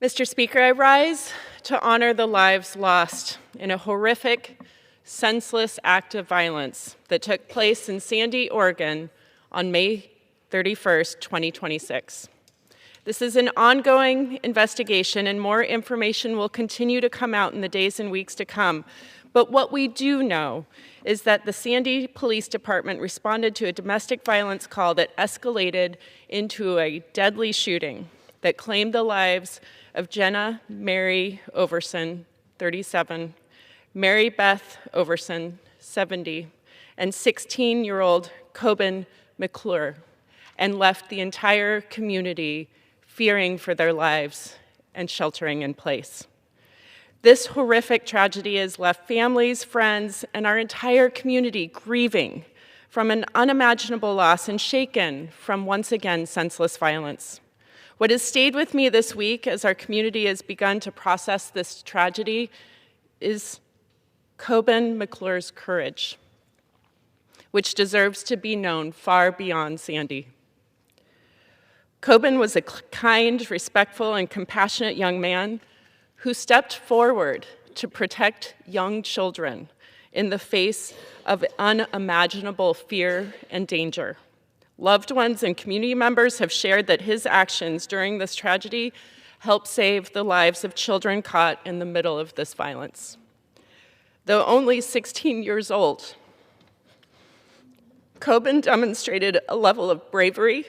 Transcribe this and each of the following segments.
Mr. Speaker, I rise to honor the lives lost in a horrific, senseless act of violence that took place in Sandy, Oregon on May 31st, 2026. This is an ongoing investigation, and more information will continue to come out in the days and weeks to come. But what we do know is that the Sandy Police Department responded to a domestic violence call that escalated into a deadly shooting that claimed the lives of Jenna Mary Overson, 37, Mary Beth Overson, 70, and 16-year-old Coben McClure, and left the entire community fearing for their lives and sheltering in place. This horrific tragedy has left families, friends, and our entire community grieving from an unimaginable loss and shaken from, once again, senseless violence. What has stayed with me this week as our community has begun to process this tragedy is Coben McClure's courage, which deserves to be known far beyond Sandy. Coben was a kind, respectful, and compassionate young man who stepped forward to protect young children in the face of unimaginable fear and danger. Loved ones and community members have shared that his actions during this tragedy helped save the lives of children caught in the middle of this violence. Though only 16 years old, Coben demonstrated a level of bravery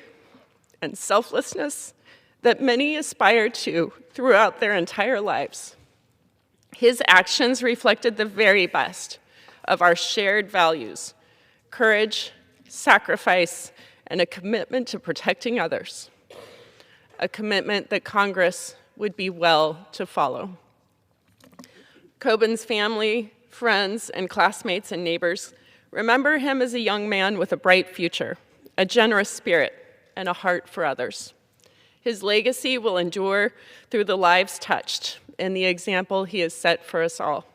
and selflessness that many aspire to throughout their entire lives. His actions reflected the very best of our shared values: courage, sacrifice, and a commitment to protecting others, a commitment that Congress would be well to follow. Coben's family, friends, and classmates and neighbors remember him as a young man with a bright future, a generous spirit, and a heart for others. His legacy will endure through the lives touched and the example he has set for us all.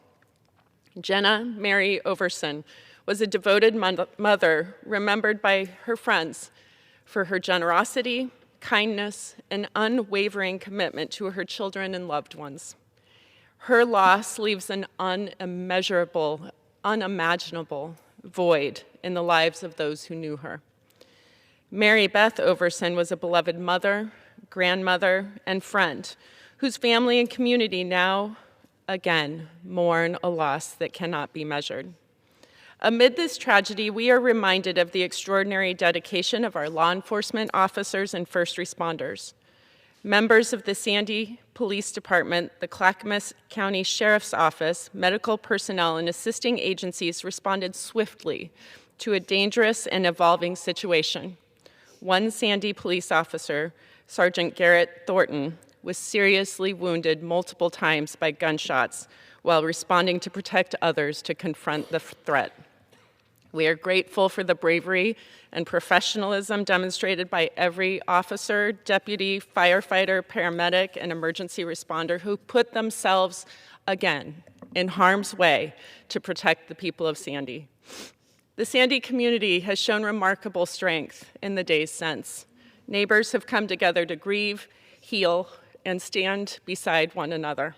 Jenna Mary Overson was a devoted mother remembered by her friends for her generosity, kindness, and unwavering commitment to her children and loved ones. Her loss leaves an unimaginable void in the lives of those who knew her. Mary Beth Overson was a beloved mother, grandmother, and friend whose family and community now, again, mourn a loss that cannot be measured. Amid this tragedy, we are reminded of the extraordinary dedication of our law enforcement officers and first responders. Members of the Sandy Police Department, the Clackamas County Sheriff's Office, medical personnel, and assisting agencies responded swiftly to a dangerous and evolving situation. One Sandy police officer, Sergeant Garrett Thornton, was seriously wounded multiple times by gunshots while responding to protect others to confront the threat. We are grateful for the bravery and professionalism demonstrated by every officer, deputy, firefighter, paramedic, and emergency responder who put themselves, again, in harm's way to protect the people of Sandy. The Sandy community has shown remarkable strength in the days since. Neighbors have come together to grieve, heal, and stand beside one another.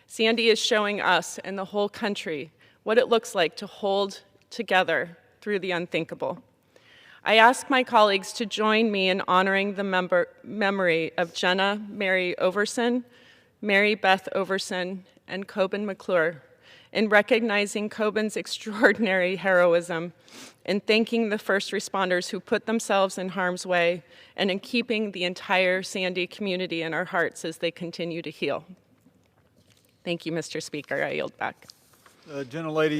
Sandy is showing us and the whole country what it looks like to hold together through the unthinkable. I ask my colleagues to join me in honoring the memory of Jenna Mary Overson, Mary Beth Overson, and Coben McClure, in recognizing Coben's extraordinary heroism, in thanking the first responders who put themselves in harm's way, and in keeping the entire Sandy community in our hearts as they continue to heal. Thank you, Mr. Speaker. I yield back. Gentlelady.